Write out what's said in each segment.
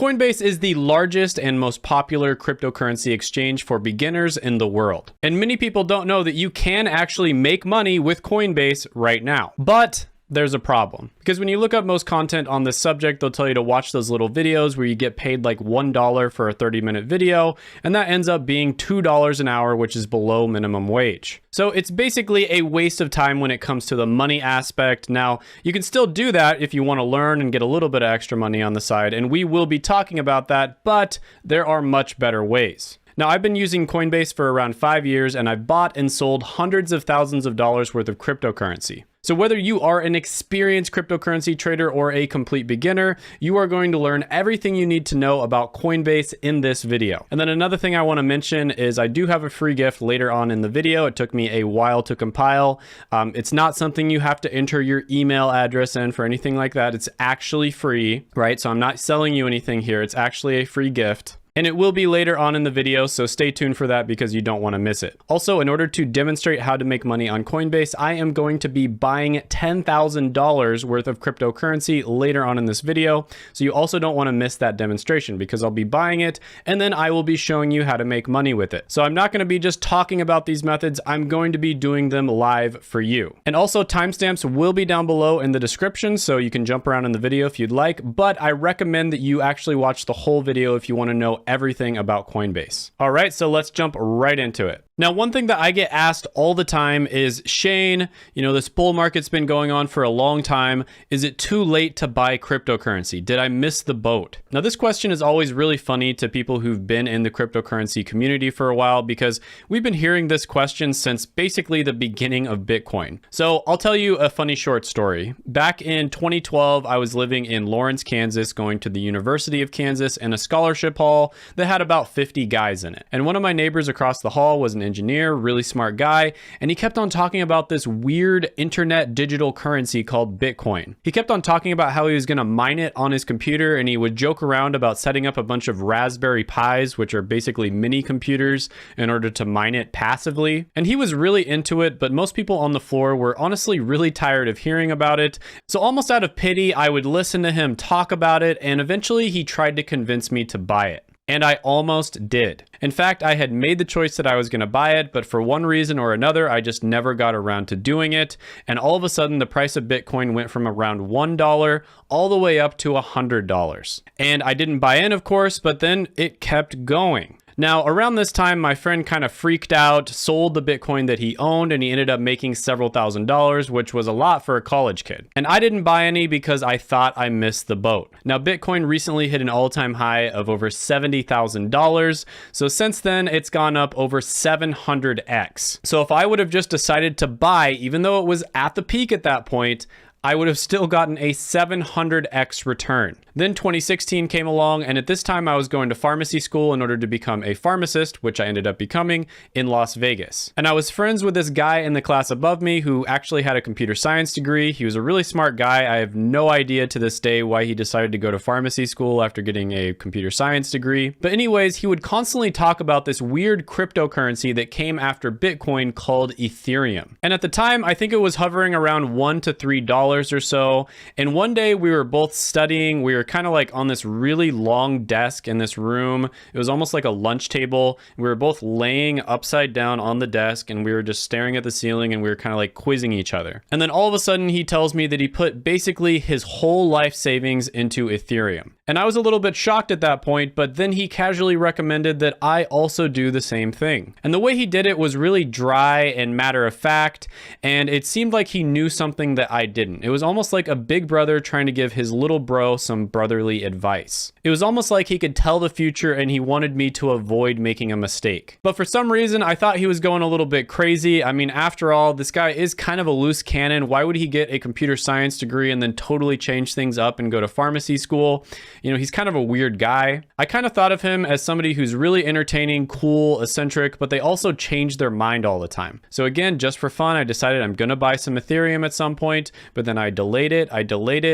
Coinbase is the largest and most popular cryptocurrency exchange for beginners in the world. And many people don't know that you can actually make money with Coinbase right now. But there's a problem, because when you look up most content on this subject, they'll tell you to watch those little videos where you get paid like $1 for a 30-minute video, and that ends up being $2 an hour, which is below minimum wage. So it's basically a waste of time when it comes to the money aspect. Now, you can still do that if you want to learn and get a little bit of extra money on the side, and we will be talking about that, but there are much better ways. Now, I've been using Coinbase for around 5 years, and I've bought and sold hundreds of thousands of dollars worth of cryptocurrency. So whether you are an experienced cryptocurrency trader or a complete beginner, you are going to learn everything you need to know about Coinbase in this video. And then another thing I want to mention is I do have a free gift later on in the video. It took me a while to compile. It's not something you have to enter your email address in for anything like that. It's actually free, right? So I'm not selling you anything here. It's actually a free gift. And it will be later on in the video, so stay tuned for that because you don't want to miss it. Also, in order to demonstrate how to make money on Coinbase, I am going to be buying $10,000 worth of cryptocurrency later on in this video. So you also don't want to miss that demonstration because I'll be buying it and then I will be showing you how to make money with it. So I'm not going to be just talking about these methods. I'm going to be doing them live for you. And also timestamps will be down below in the description, so you can jump around in the video if you'd like, but I recommend that you actually watch the whole video if you want to know everything about Coinbase. All right, so let's jump right into it. Now, one thing that I get asked all the time is, Shane, this bull market's been going on for a long time. Is it too late to buy cryptocurrency? Did I miss the boat? Now, this question is always really funny to people who've been in the cryptocurrency community for a while because we've been hearing this question since basically the beginning of Bitcoin. So I'll tell you a funny short story. Back in 2012, I was living in Lawrence, Kansas, going to the University of Kansas in a scholarship hall that had about 50 guys in it. And one of my neighbors across the hall was an engineer, really smart guy, and he kept on talking about this weird internet digital currency called Bitcoin. He kept on talking about how he was going to mine it on his computer, and he would joke around about setting up a bunch of Raspberry Pis, which are basically mini computers, in order to mine it passively. And he was really into it, but most people on the floor were honestly really tired of hearing about it. So almost out of pity, I would listen to him talk about it, and eventually he tried to convince me to buy it. And I almost did. In fact, I had made the choice that I was going to buy it, but for one reason or another, I just never got around to doing it. And all of a sudden, the price of Bitcoin went from around $1 all the way up to $100. And I didn't buy in, of course, but then it kept going. Now, around this time, my friend kind of freaked out, sold the Bitcoin that he owned, and he ended up making several $1,000s, which was a lot for a college kid. And I didn't buy any because I thought I missed the boat. Now, Bitcoin recently hit an all-time high of over $70,000. So since then, it's gone up over 700x. So if I would have just decided to buy, even though it was at the peak at that point, I would have still gotten a 700x return. Then 2016 came along, and at this time I was going to pharmacy school in order to become a pharmacist, which I ended up becoming in Las Vegas. And I was friends with this guy in the class above me who actually had a computer science degree. He was a really smart guy. I have no idea to this day why he decided to go to pharmacy school after getting a computer science degree. But anyways, he would constantly talk about this weird cryptocurrency that came after Bitcoin called Ethereum. And at the time, I think it was hovering around $1 to $3 or so. And one day we were both studying. We were kind of like on this really long desk in this room. It was almost like a lunch table. We were both laying upside down on the desk and we were just staring at the ceiling and we were kind of like quizzing each other. And then all of a sudden he tells me that he put basically his whole life savings into Ethereum. And I was a little bit shocked at that point, but then he casually recommended that I also do the same thing. And the way he did it was really dry and matter of fact, and it seemed like he knew something that I didn't. It was almost like a big brother trying to give his little bro some brotherly advice. It was almost like he could tell the future and he wanted me to avoid making a mistake. But for some reason, I thought he was going a little bit crazy. I mean, after all, this guy is kind of a loose cannon. Why would he get a computer science degree and then totally change things up and go to pharmacy school? He's kind of a weird guy. I kind of thought of him as somebody who's really entertaining, cool, eccentric, but they also change their mind all the time. So again, just for fun, I decided I'm gonna buy some Ethereum at some point, but then I delayed it,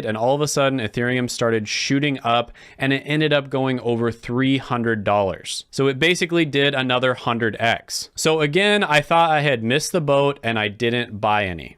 and all of a sudden Ethereum started shooting up and it ended up going over $300. So it basically did another 100x. So again, I thought I had missed the boat and I didn't buy any.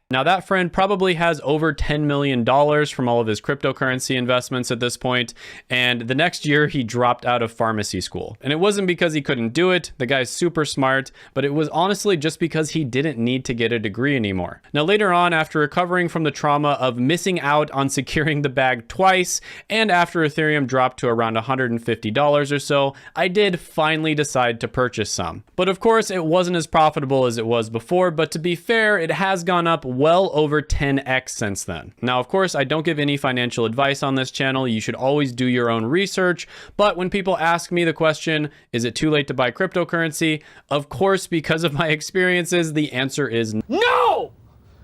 Now that friend probably has over $10 million from all of his cryptocurrency investments at this point, and the next year he dropped out of pharmacy school. And it wasn't because he couldn't do it, the guy's super smart, but it was honestly just because he didn't need to get a degree anymore. Now later on, after recovering from the trauma of missing out on securing the bag twice, and after Ethereum dropped to around $150 or so, I did finally decide to purchase some. But of course, it wasn't as profitable as it was before, but to be fair, it has gone up well over 10x since then. Now, of course, I don't give any financial advice on this channel. You should always do your own research. But when people ask me the question, is it too late to buy cryptocurrency? Of course, because of my experiences, the answer is no!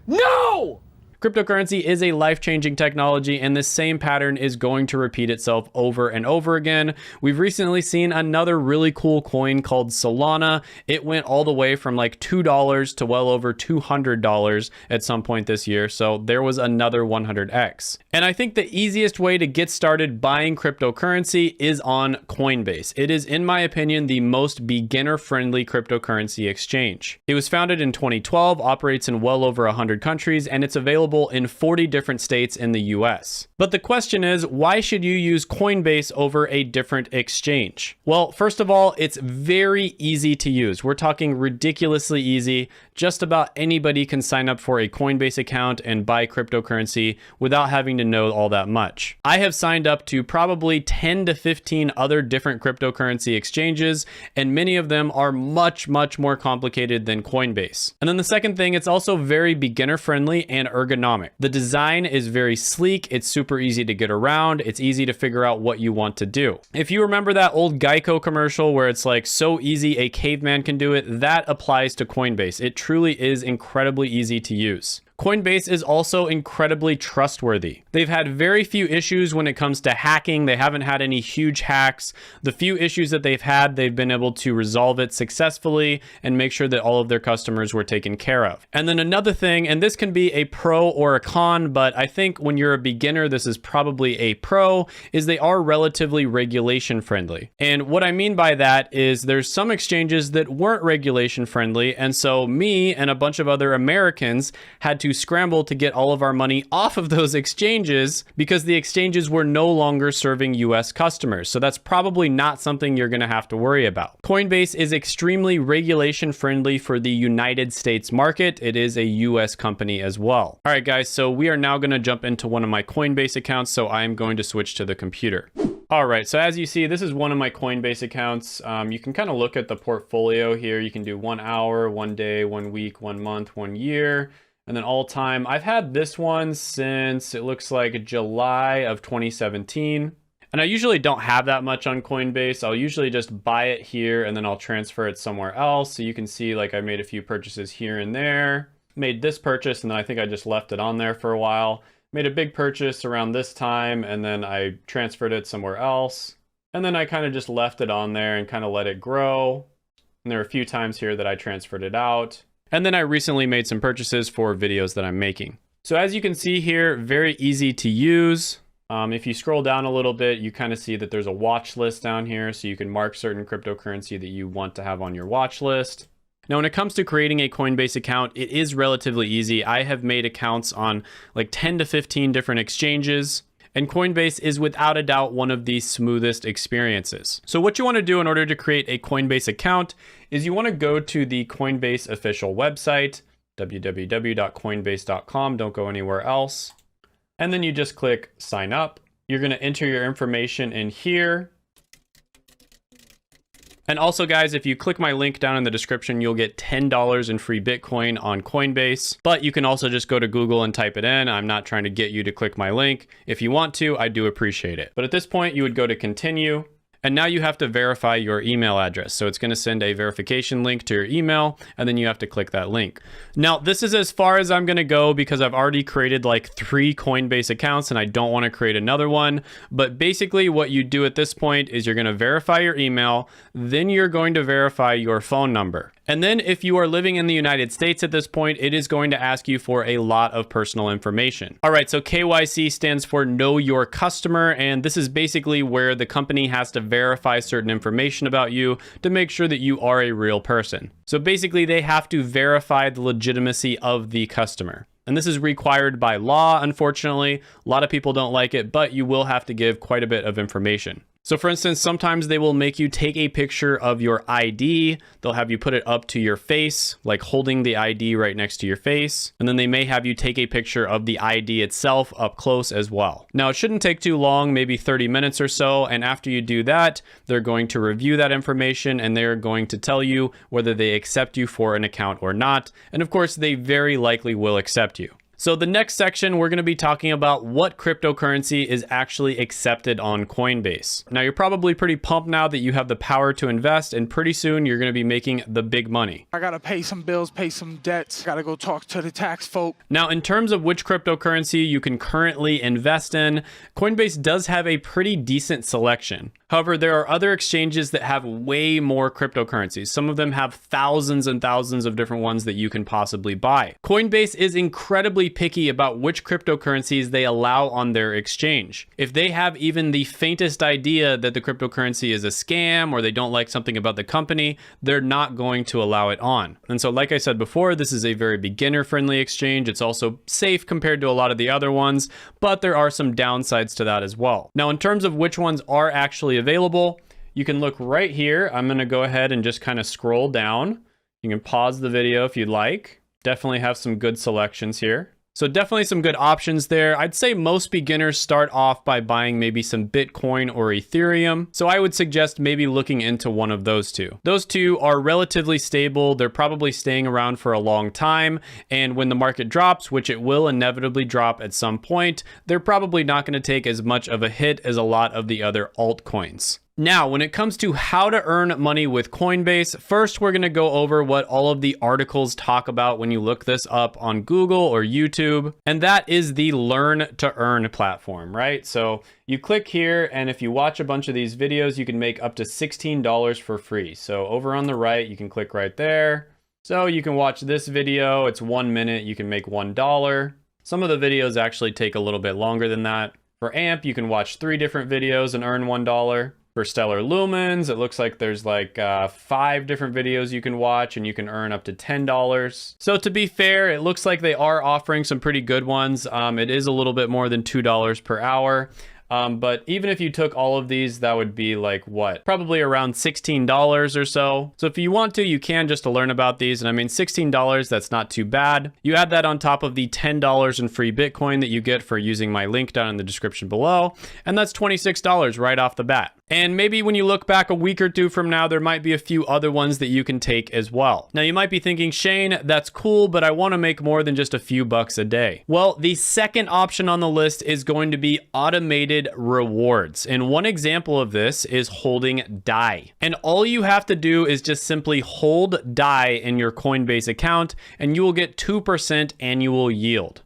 No! Cryptocurrency is a life-changing technology, and this same pattern is going to repeat itself over and over again. We've recently seen another really cool coin called Solana. It went all the way from like $2 to well over $200 at some point this year, so there was another 100x. And I think the easiest way to get started buying cryptocurrency is on Coinbase. It is, in my opinion, the most beginner-friendly cryptocurrency exchange. It was founded in 2012, operates in well over 100 countries, and it's available in 40 different states in the US. But the question is, why should you use Coinbase over a different exchange? Well, first of all, it's very easy to use. We're talking ridiculously easy. Just about anybody can sign up for a Coinbase account and buy cryptocurrency without having to know all that much. I have signed up to probably 10 to 15 other different cryptocurrency exchanges, and many of them are much, much more complicated than Coinbase. And then the second thing, it's also very beginner friendly and ergonomic. The design is very sleek, it's super easy to get around, it's easy to figure out what you want to do. If you remember that old Geico commercial where it's like so easy a caveman can do it, that applies to Coinbase. It truly is incredibly easy to use. Coinbase is also incredibly trustworthy. They've had very few issues when it comes to hacking. They haven't had any huge hacks. The few issues that they've had, they've been able to resolve it successfully and make sure that all of their customers were taken care of. And then another thing, and this can be a pro or a con, but I think when you're a beginner, this is probably a pro, is they are relatively regulation friendly. And what I mean by that is there's some exchanges that weren't regulation friendly. And so me and a bunch of other Americans had to scramble to get all of our money off of those exchanges because the exchanges were no longer serving US customers. So that's probably not something you're going to have to worry about. Coinbase is extremely regulation friendly for the United States market. It is a US company as well. All right, guys, so we are now going to jump into one of my Coinbase accounts. So I'm going to switch to the computer. All right, so as you see, this is one of my Coinbase accounts. You can kind of look at the portfolio here. You can do 1 hour, 1 day, 1 week, 1 month, 1 year. And then all time, I've had this one since it looks like July of 2017. And I usually don't have that much on Coinbase. I'll usually just buy it here and then I'll transfer it somewhere else. So you can see like I made a few purchases here and there, made this purchase, and then I think I just left it on there for a while. Made a big purchase around this time and then I transferred it somewhere else. And then I kind of just left it on there and kind of let it grow. And there are a few times here that I transferred it out. And then I recently made some purchases for videos that I'm making. So as you can see here, very easy to use. If you scroll down a little bit, you kind of see that there's a watch list down here. So you can mark certain cryptocurrency that you want to have on your watch list. Now, when it comes to creating a Coinbase account, it is relatively easy. I have made accounts on like 10 to 15 different exchanges. And Coinbase is without a doubt one of the smoothest experiences. So what you want to do in order to create a Coinbase account is you want to go to the Coinbase official website, www.coinbase.com. Don't go anywhere else. And then you just click sign up. You're going to enter your information in here. And also, guys, if you click my link down in the description, you'll get $10 in free Bitcoin on Coinbase. But you can also just go to Google and type it in. I'm not trying to get you to click my link. If you want to, I do appreciate it. But at this point, you would go to continue. And now you have to verify your email address. So it's going to send a verification link to your email, and then you have to click that link. Now, this is as far as I'm going to go because I've already created like 3 Coinbase accounts and I don't want to create another one. But basically what you do at this point is you're going to verify your email, then you're going to verify your phone number. And then if you are living in the United States at this point, it is going to ask you for a lot of personal information. All right, so KYC stands for Know Your Customer, and this is basically where the company has to verify certain information about you to make sure that you are a real person. So basically they have to verify the legitimacy of the customer. And this is required by law, unfortunately. A lot of people don't like it, but you will have to give quite a bit of information. So for instance, sometimes they will make you take a picture of your ID. They'll have you put it up to your face, like holding the ID right next to your face. And then they may have you take a picture of the ID itself up close as well. Now, it shouldn't take too long, maybe 30 minutes or so. And after you do that, they're going to review that information and they're going to tell you whether they accept you for an account or not. And of course, they very likely will accept you. So the next section, we're going to be talking about what cryptocurrency is actually accepted on Coinbase. Now, you're probably pretty pumped now that you have the power to invest, and pretty soon you're going to be making the big money. I got to pay some bills, pay some debts. Got to go talk to the tax folk. Now, in terms of which cryptocurrency you can currently invest in, Coinbase does have a pretty decent selection. However, there are other exchanges that have way more cryptocurrencies. Some of them have thousands and thousands of different ones that you can possibly buy. Coinbase is incredibly picky about which cryptocurrencies they allow on their exchange. If they have even the faintest idea that the cryptocurrency is a scam or they don't like something about the company, they're not going to allow it on. And so, like I said before, this is a very beginner-friendly exchange. It's also safe compared to a lot of the other ones, but there are some downsides to that as well. Now, in terms of which ones are actually available, you can look right here. I'm going to go ahead and just kind of scroll down. You can pause the video if you'd like. Definitely have some good selections here. So definitely some good options there. I'd say most beginners start off by buying maybe some Bitcoin or Ethereum. So I would suggest maybe looking into one of those two. Those two are relatively stable. They're probably staying around for a long time. And when the market drops, which it will inevitably drop at some point, they're probably not going to take as much of a hit as a lot of the other altcoins. Now, when it comes to how to earn money with Coinbase, first we're going to go over what all of the articles talk about when you look this up on Google or YouTube, and that is the Learn to Earn platform, right? So you click here, and if you watch a bunch of these videos, you can make up to $16 for free. So over on the right, you can click right there. So you can watch this video. It's 1 minute. You can make $1. Some of the videos actually take a little bit longer than that. For AMP, you can watch 3 different videos and earn $1. For Stellar Lumens, it looks like there's like 5 different videos you can watch and you can earn up to $10. So to be fair, it looks like they are offering some pretty good ones. It is a little bit more than $2 per hour. But even if you took all of these, that would be like what? Probably around $16 or so. So if you want to, you can just to learn about these. And I mean, $16, that's not too bad. You add that on top of the $10 in free Bitcoin that you get for using my link down in the description below. And that's $26 right off the bat. And maybe when you look back a week or two from now, there might be a few other ones that you can take as well. Now you might be thinking, Shane, that's cool, but I want to make more than just a few bucks a day. Well, the second option on the list is going to be automated rewards. And one example of this is holding DAI. And all you have to do is just simply hold DAI in your Coinbase account and you will get 2% annual yield.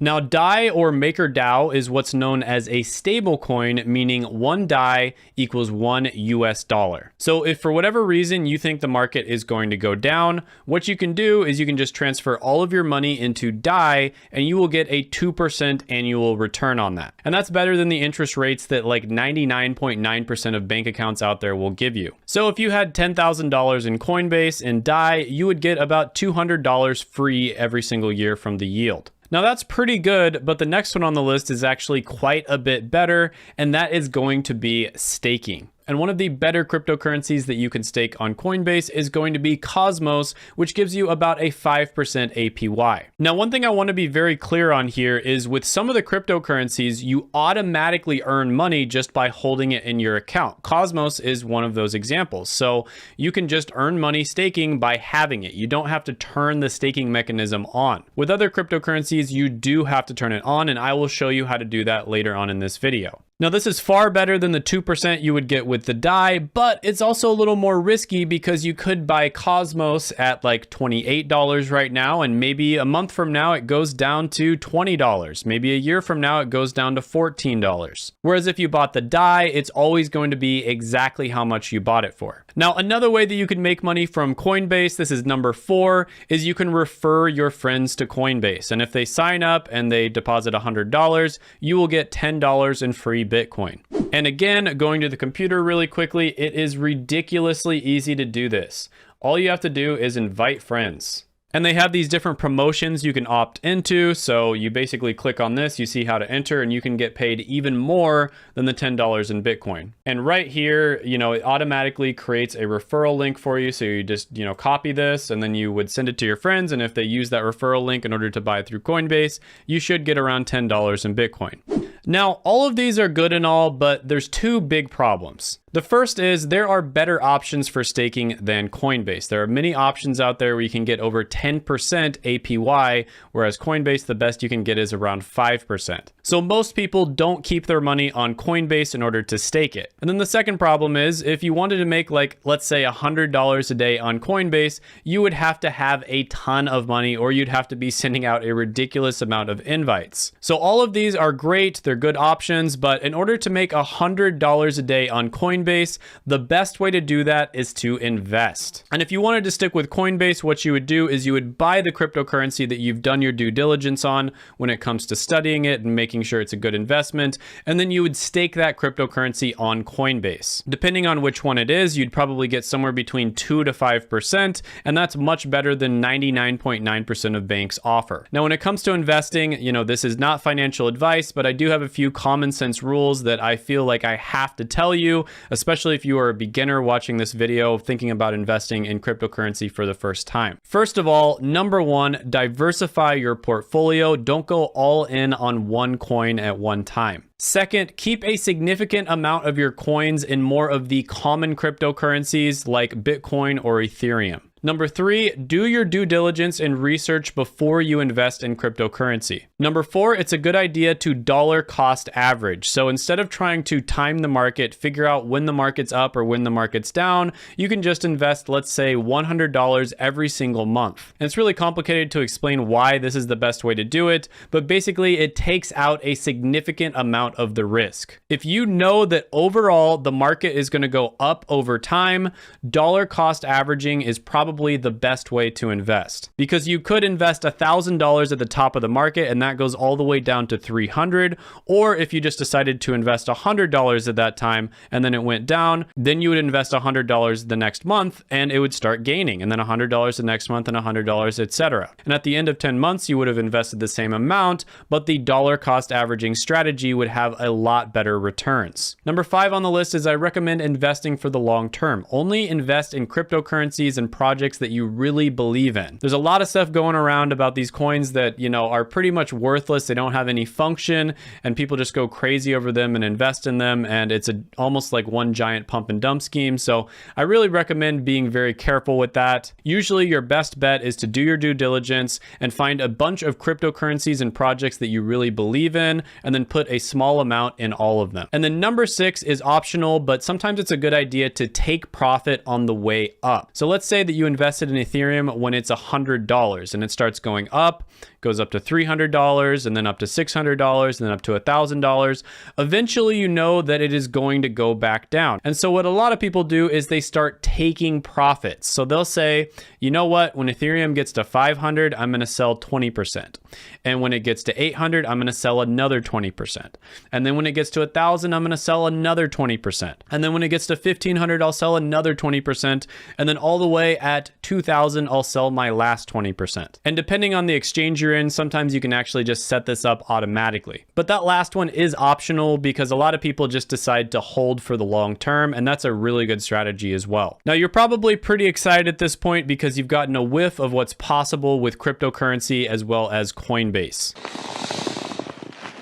Now, DAI or MakerDAO is what's known as a stable coin, meaning 1 DAI equals $1. So if for whatever reason you think the market is going to go down, what you can do is you can just transfer all of your money into DAI and you will get a 2% annual return on that. And that's better than the interest rates that like 99.9% of bank accounts out there will give you. So if you had $10,000 in Coinbase and DAI, you would get about $200 free every single year from the yield. Now that's pretty good, but the next one on the list is actually quite a bit better, and that is going to be staking. And one of the better cryptocurrencies that you can stake on Coinbase is going to be Cosmos, which gives you about a 5% APY. Now, one thing I want to be very clear on here is with some of the cryptocurrencies, you automatically earn money just by holding it in your account. Cosmos is one of those examples. So you can just earn money staking by having it. You don't have to turn the staking mechanism on. With other cryptocurrencies, you do have to turn it on, and I will show you how to do that later on in this video. Now, this is far better than the 2% you would get with the DAI, but it's also a little more risky because you could buy Cosmos at like $28 right now, and maybe a month from now it goes down to $20. Maybe a year from now it goes down to $14. Whereas if you bought the DAI, it's always going to be exactly how much you bought it for. Now, another way that you can make money from Coinbase, this is number 4, is you can refer your friends to Coinbase. And if they sign up and they deposit $100, you will get $10 in free Bitcoin. And again, going to the computer really quickly, it is ridiculously easy to do this. All you have to do is invite friends. And they have these different promotions you can opt into. So you basically click on this, you see how to enter, and you can get paid even more than the $10 in Bitcoin. And right here, you know, it automatically creates a referral link for you. So you just, you know, copy this and then you would send it to your friends. And if they use that referral link in order to buy through Coinbase, you should get around $10 in Bitcoin. Now, all of these are good and all, but there's two big problems. The first is there are better options for staking than Coinbase. There are many options out there where you can get over 10% APY, whereas Coinbase, the best you can get is around 5%. So most people don't keep their money on Coinbase in order to stake it. And then the second problem is if you wanted to make, like, let's say $100 a day on Coinbase, you would have to have a ton of money, or you'd have to be sending out a ridiculous amount of invites. So all of these are great. They're good options, but in order to make $100 a day on Coinbase, the best way to do that is to invest. And if you wanted to stick with Coinbase, what you would do is you would buy the cryptocurrency that you've done your due diligence on when it comes to studying it and making sure it's a good investment, and then you would stake that cryptocurrency on Coinbase. Depending on which one it is, you'd probably get somewhere between 2 to 5%, and that's much better than 99.9% of banks offer. Now, when it comes to investing, you know, this is not financial advice, but I do have a few common sense rules that I feel like I have to tell you, especially if you are a beginner watching this video thinking about investing in cryptocurrency for the first time. First of all, number one, diversify your portfolio. Don't go all in on one coin at one time. Second, keep a significant amount of your coins in more of the common cryptocurrencies like Bitcoin or Ethereum. Number three, do your due diligence and research before you invest in cryptocurrency. Number four, it's a good idea to dollar cost average. So instead of trying to time the market, figure out when the market's up or when the market's down, you can just invest, let's say, $100 every single month. And it's really complicated to explain why this is the best way to do it, but basically it takes out a significant amount of the risk. If you know that overall the market is going to go up over time, dollar cost averaging is probably the best way to invest, because you could invest $1,000 at the top of the market and that goes all the way down to 300. Or if you just decided to invest $100 at that time and then it went down, then you would invest $100 the next month and it would start gaining, and then $100 the next month and $100, etc. And at the end of 10 months, you would have invested the same amount, but the dollar cost averaging strategy would have a lot better returns. Number five on the list is I recommend investing for the long term. Only invest in cryptocurrencies and projects that you really believe in. There's a lot of stuff going around about these coins that, you know, are pretty much worthless. They don't have any function and people just go crazy over them and invest in them. And it's almost like one giant pump and dump scheme. So I really recommend being very careful with that. Usually your best bet is to do your due diligence and find a bunch of cryptocurrencies and projects that you really believe in, and then put a small amount in all of them. And then number six is optional, but sometimes it's a good idea to take profit on the way up. So let's say that you invested in Ethereum when it's $100 and it starts going up, goes up to $300 and then up to $600 and then up to $1,000. Eventually, you know that it is going to go back down. And so what a lot of people do is they start taking profits. So they'll say, you know what, when Ethereum gets to 500, I'm going to sell 20%. And when it gets to 800, I'm going to sell another 20%. And then when it gets to 1,000, I'm going to sell another 20%. And then when it gets to 1,500, I'll sell another 20%. And then all the way at 2,000, I'll sell my last 20%. And depending on the exchange you're in, sometimes you can actually just set this up automatically. But that last one is optional because a lot of people just decide to hold for the long term, and that's a really good strategy as well. Now, you're probably pretty excited at this point because you've gotten a whiff of what's possible with cryptocurrency as well as Coinbase.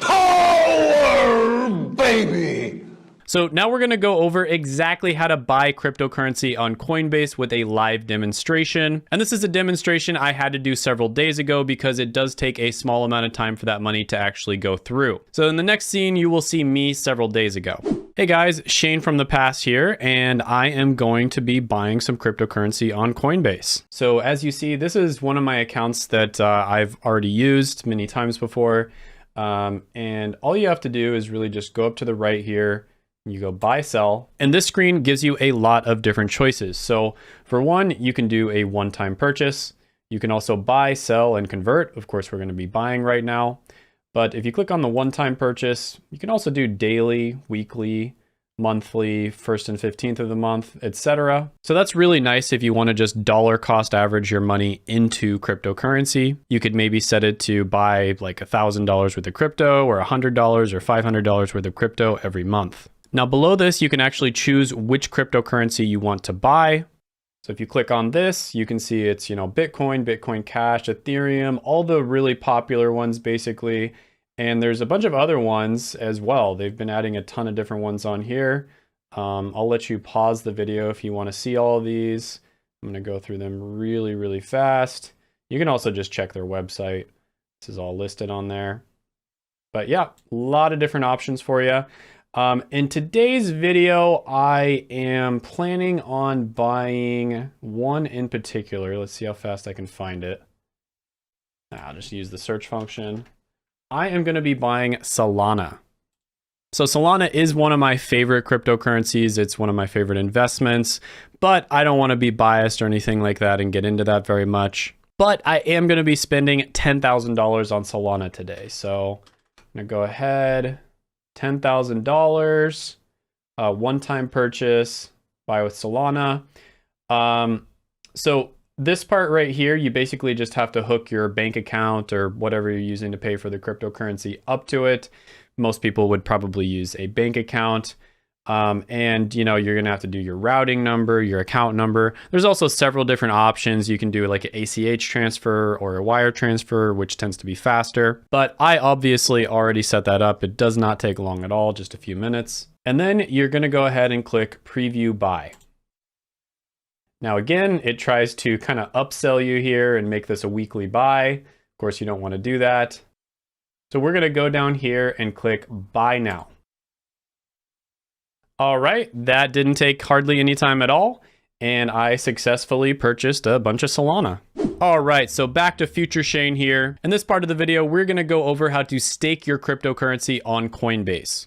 Power, baby! So now we're going to go over exactly how to buy cryptocurrency on Coinbase with a live demonstration. And this is a demonstration I had to do several days ago because it does take a small amount of time for that money to actually go through. So in the next scene, you will see me several days ago. Hey guys, Shane from the past here, and I am going to be buying some cryptocurrency on Coinbase. So as you see, this is one of my accounts that I've already used many times before. And all you have to do is really just go up to the right here. You go buy, sell, and this screen gives you a lot of different choices. So for one, you can do a one-time purchase. You can also buy, sell, and convert. Of course, we're going to be buying right now. But if you click on the one-time purchase, you can also do daily, weekly, monthly, 1st and 15th of the month, etc. So that's really nice if you want to just dollar cost average your money into cryptocurrency. You could maybe set it to buy like $1,000 worth of crypto or $100 or $500 worth of crypto every month. Now below this, you can actually choose which cryptocurrency you want to buy. So if you click on this, you can see it's, Bitcoin, Bitcoin Cash, Ethereum, all the really popular ones basically. And there's a bunch of other ones as well. They've been adding a ton of different ones on here. I'll let you pause the video if you want to see all of these. I'm going to go through them really, really fast. You can also just check their website. This is all listed on there. But yeah, a lot of different options for you. In today's video, I am planning on buying one in particular. Let's see how fast I can find it. I'll just use the search function. I am going to be buying Solana. So Solana is one of my favorite cryptocurrencies. It's one of my favorite investments, but I don't want to be biased or anything like that and get into that very much. But I am going to be spending $10,000 on Solana today. So I'm going to go ahead, $10,000, one-time purchase, buy with Solana. So this part right here, you basically just have to hook your bank account or whatever you're using to pay for the cryptocurrency up to it. Most people would probably use a bank account. And you're gonna have to do your routing number, your account number. There's also several different options. You can do like an ACH transfer or a wire transfer, which tends to be faster. But I obviously already set that up. It does not take long at all, just a few minutes. And then you're gonna go ahead and click Preview Buy. Now again, it tries to kind of upsell you here and make this a weekly buy. Of course, you don't want to do that. So we're going to go down here and click Buy Now. All right, that didn't take hardly any time at all. And I successfully purchased a bunch of Solana. All right, so back to Future Shane here. In this part of the video, we're going to go over how to stake your cryptocurrency on Coinbase.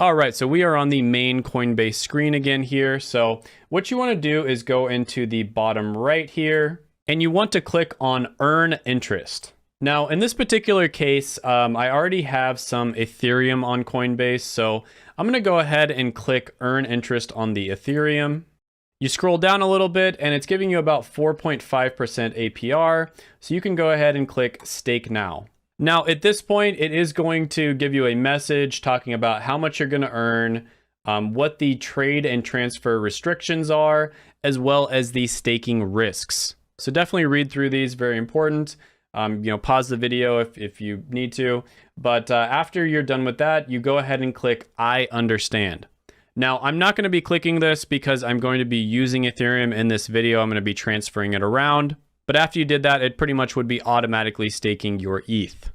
All right, so we are on the main Coinbase screen again here. So what you want to do is go into the bottom right here, and you want to click on Earn Interest. Now, in this particular case, I already have some Ethereum on Coinbase, so I'm going to go ahead and click Earn Interest on the Ethereum. You scroll down a little bit, and it's giving you about 4.5% APR, so you can go ahead and click Stake Now. Now, at this point, it is going to give you a message talking about how much you're going to earn, what the trade and transfer restrictions are, as well as the staking risks. So definitely read through these, very important. Pause the video if you need to. But after you're done with that, you go ahead and click I understand. Now, I'm not going to be clicking this because I'm going to be using Ethereum in this video. I'm going to be transferring it around. But after you did that, it pretty much would be automatically staking your ETH.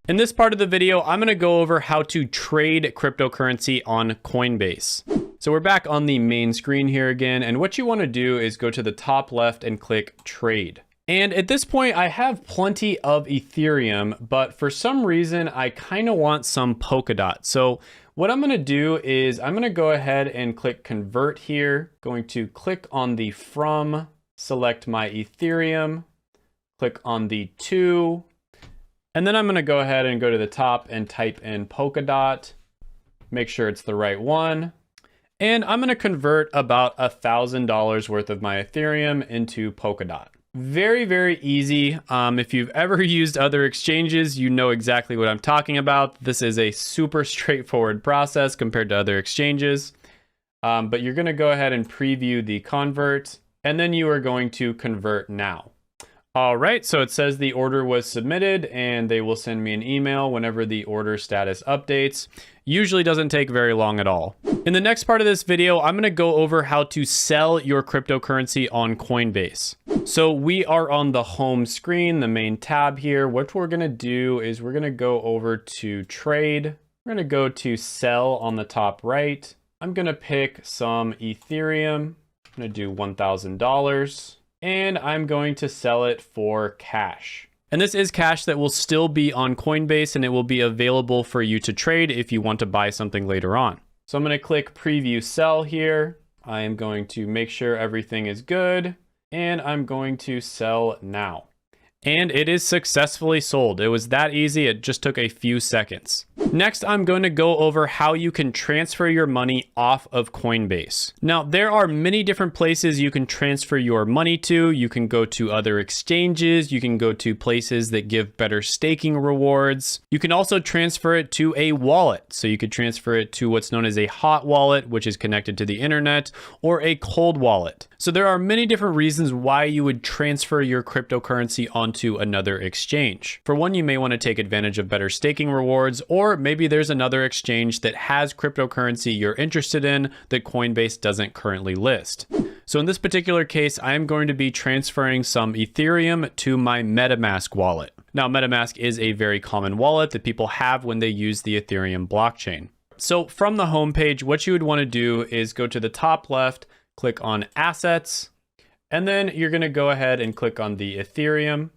In this part of the video, I'm going to go over how to trade cryptocurrency on Coinbase. So we're back on the main screen here again. And what you want to do is go to the top left and click Trade. And at this point, I have plenty of Ethereum, but for some reason, I kind of want some Polkadot. So what I'm going to do is I'm going to go ahead and click Convert here. Going to click on the From, select my Ethereum, click on the To, and then I'm going to go ahead and go to the top and type in Polkadot, make sure it's the right one. And I'm going to convert about $1,000 worth of my Ethereum into Polkadot. Very, very easy. If you've ever used other exchanges, you know exactly what I'm talking about. This is a super straightforward process compared to other exchanges. But you're going to go ahead and preview the convert, and then you are going to convert now. All right, so it says the order was submitted, and they will send me an email whenever the order status updates. Usually doesn't take very long at all. In the next part of this video, I'm going to go over how to sell your cryptocurrency on Coinbase. So we are on the home screen, the main tab here. What we're going to do is we're going to go over to Trade. We're going to go to Sell on the top right. I'm going to pick some Ethereum. I'm going to do $1,000. And I'm going to sell it for cash. And this is cash that will still be on Coinbase, and it will be available for you to trade if you want to buy something later on. So I'm going to click Preview Sell here. I am going to make sure everything is good, and I'm going to sell now. And it is successfully sold. It was that easy. It just took a few seconds. Next, I'm going to go over how you can transfer your money off of Coinbase. Now, there are many different places you can transfer your money to. You can go to other exchanges. You can go to places that give better staking rewards. You can also transfer it to a wallet. So you could transfer it to what's known as a hot wallet, which is connected to the internet, or a cold wallet. So there are many different reasons why you would transfer your cryptocurrency onto another exchange. For one, you may want to take advantage of better staking rewards, or maybe there's another exchange that has cryptocurrency you're interested in that Coinbase doesn't currently list. So in this particular case, I am going to be transferring some Ethereum to my MetaMask wallet. Now, MetaMask is a very common wallet that people have when they use the Ethereum blockchain. So from the homepage, what you would want to do is go to the top left, click on Assets, and then you're going to go ahead and click on the Ethereum.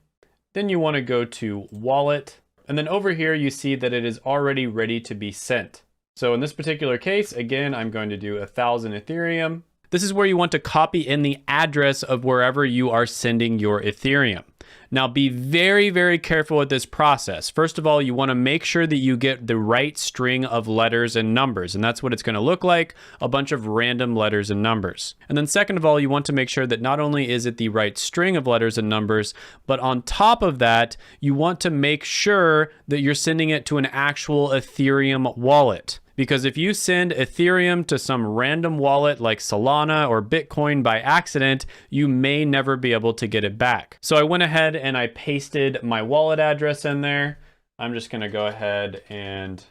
Then you want to go to Wallet. And then over here, you see that it is already ready to be sent. So in this particular case, again, I'm going to do 1,000 Ethereum. This is where you want to copy in the address of wherever you are sending your Ethereum. Now, be very, very careful with this process. First of all, you want to make sure that you get the right string of letters and numbers, and that's what it's going to look like, a bunch of random letters and numbers. And then second of all, you want to make sure that not only is it the right string of letters and numbers, but on top of that, you want to make sure that you're sending it to an actual Ethereum wallet. Because if you send Ethereum to some random wallet like Solana or Bitcoin by accident, you may never be able to get it back. So I went ahead and I pasted my wallet address in there. I'm just gonna go ahead and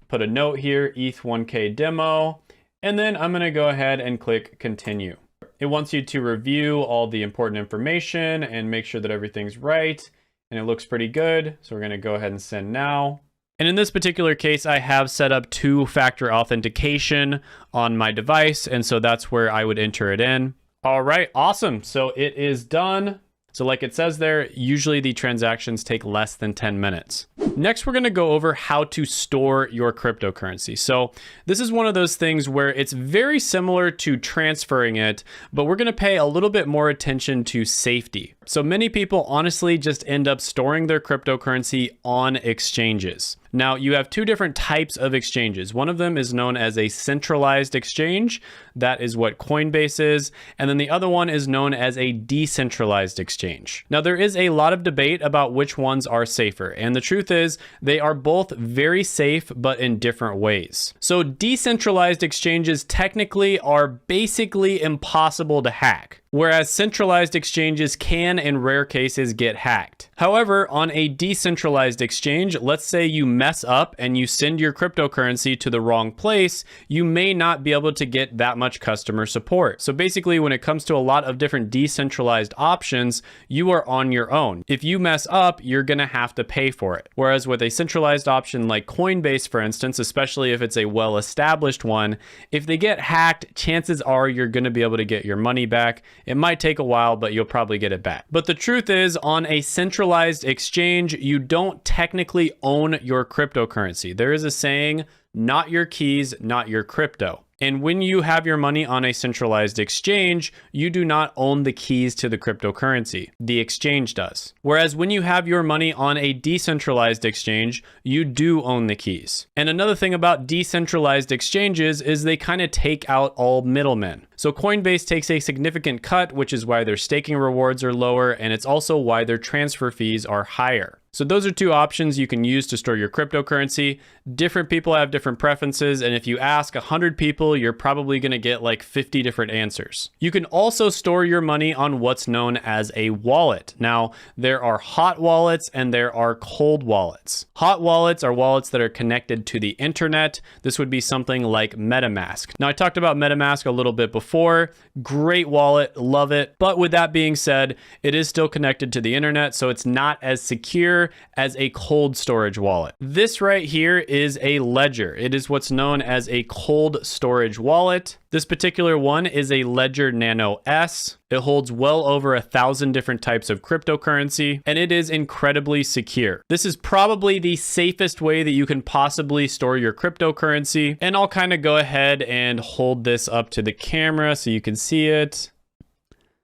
put a note here, ETH1K demo, and then I'm gonna go ahead and click continue. It wants you to review all the important information and make sure that everything's right, and it looks pretty good. So we're gonna go ahead and send now. And in this particular case, I have set up two-factor authentication on my device, and so that's where I would enter it in. All right, awesome. So it is done. So like it says there, usually the transactions take less than 10 minutes. Next, we're gonna go over how to store your cryptocurrency. So this is one of those things where it's very similar to transferring it, but we're gonna pay a little bit more attention to safety. So many people honestly just end up storing their cryptocurrency on exchanges. Now, you have two different types of exchanges. One of them is known as a centralized exchange. That is what Coinbase is. And then the other one is known as a decentralized exchange. Now, there is a lot of debate about which ones are safer. And the truth is, they are both very safe, but in different ways. So decentralized exchanges technically are basically impossible to hack, whereas centralized exchanges can, in rare cases, get hacked. However, on a decentralized exchange, let's say you mess up and you send your cryptocurrency to the wrong place, you may not be able to get that much customer support. So basically, when it comes to a lot of different decentralized options, you are on your own. If you mess up, you're gonna have to pay for it. Whereas with a centralized option like Coinbase, for instance, especially if it's a well-established one, if they get hacked, chances are you're gonna be able to get your money back. It might take a while, but you'll probably get it back. But the truth is, on a centralized exchange, you don't technically own your cryptocurrency. There is a saying, not your keys, not your crypto. And when you have your money on a centralized exchange, you do not own the keys to the cryptocurrency. The exchange does. Whereas when you have your money on a decentralized exchange, you do own the keys. And another thing about decentralized exchanges is they kind of take out all middlemen. So Coinbase takes a significant cut, which is why their staking rewards are lower, and it's also why their transfer fees are higher. So those are two options you can use to store your cryptocurrency. Different people have different preferences, and if you ask 100 people, you're probably gonna get like 50 different answers. You can also store your money on what's known as a wallet. Now, there are hot wallets and there are cold wallets. Hot wallets are wallets that are connected to the internet. This would be something like MetaMask. Now, I talked about MetaMask a little bit before. Great wallet, love it. But with that being said, it is still connected to the internet, so it's not as secure as a cold storage wallet. This right here is a ledger. It is what's known as a cold storage wallet. This particular one is a Ledger Nano S. It holds well over 1,000 different types of cryptocurrency, and it is incredibly secure. This is probably the safest way that you can possibly store your cryptocurrency. And I'll kind of go ahead and hold this up to the camera so you can see it.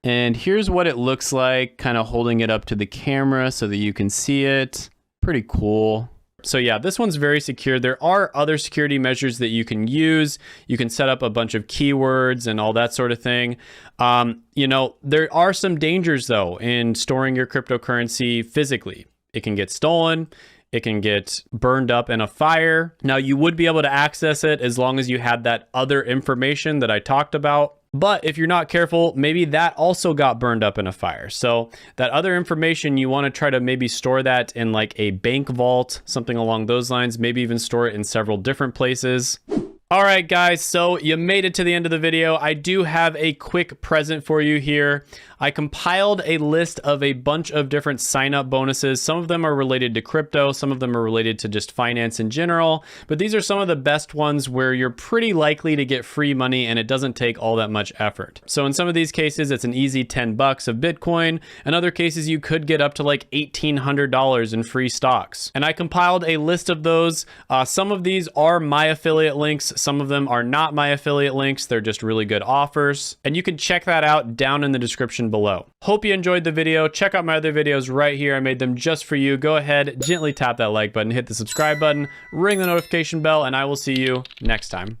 And here's what it looks like, kind of holding it up to the camera so that you can see it. Pretty cool. So yeah, this one's very secure. There are other security measures that you can use. You can set up a bunch of keywords and all that sort of thing. You know, there are some dangers though in storing your cryptocurrency physically. It can get stolen. It can get burned up in a fire. Now, you would be able to access it as long as you had that other information that I talked about. But if you're not careful, maybe that also got burned up in a fire. So that other information, you want to try to maybe store that in like a bank vault, something along those lines, maybe even store it in several different places. All right, guys, so you made it to the end of the video. I do have a quick present for you here. I compiled a list of a bunch of different sign-up bonuses. Some of them are related to crypto. Some of them are related to just finance in general. But these are some of the best ones where you're pretty likely to get free money and it doesn't take all that much effort. So in some of these cases, it's an easy 10 bucks of Bitcoin. In other cases, you could get up to like $1,800 in free stocks. And I compiled a list of those. Some of these are my affiliate links. Some of them are not my affiliate links. They're just really good offers. And you can check that out down in the description below. Hope you enjoyed the video. Check out my other videos right here. I made them just for you. Go ahead, gently tap that like button, hit the subscribe button, ring the notification bell, and I will see you next time.